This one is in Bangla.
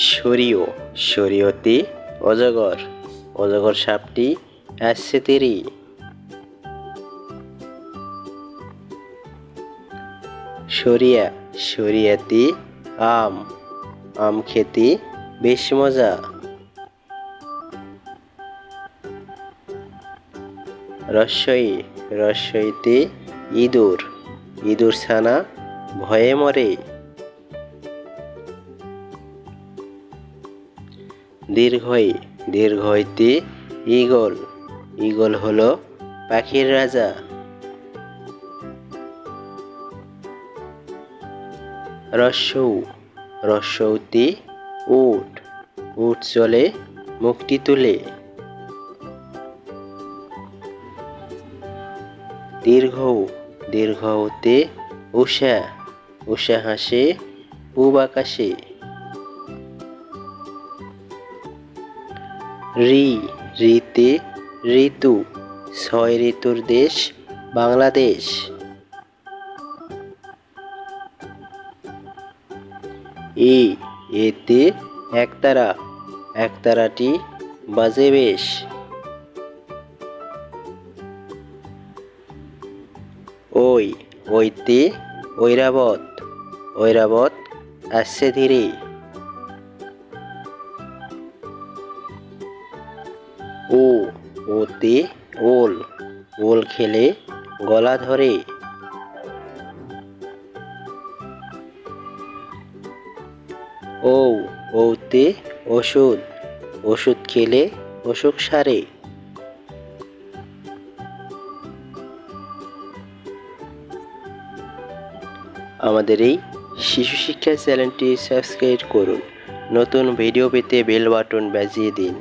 সরিয় সরিয়তে অজগর অজগর সাপটি আসছে তেরে। সরিয়া সরিয়াতে আম আম খেতে বেশ মজা। রস্বই রস্বইতে ইঁদুর ইঁদুর ছানা ভয়ে মরে। দীর্ঘই দীর্ঘইতে ঈগল ঈগল হলো পাখির রাজা। রস্যৌ রস্যৌতে উট উট চলে মুখটি তুলে। দীর্ঘৌ দীর্ঘৌতে উষা উষা হাসে পূব আকাশে। ঋ ঋতে ঋতু ছয় ঋতুর দেশ বাংলাদেশ। এতে একতারা একতারাটি বাজে বেশ। ওইতে ঐরাবত ঐরাবত আসছে ধীরে। ওতে ওল ওল খেলে গলা ধরে। ওতে ওষুধ ওষুধ খেলে অসুখ সারে। আমাদের এই শিশু শিক্ষা চ্যানেলটি সাবস্ক্রাইব করুন। নতুন ভিডিও পেতে বেল বাটন বাজিয়ে দিন।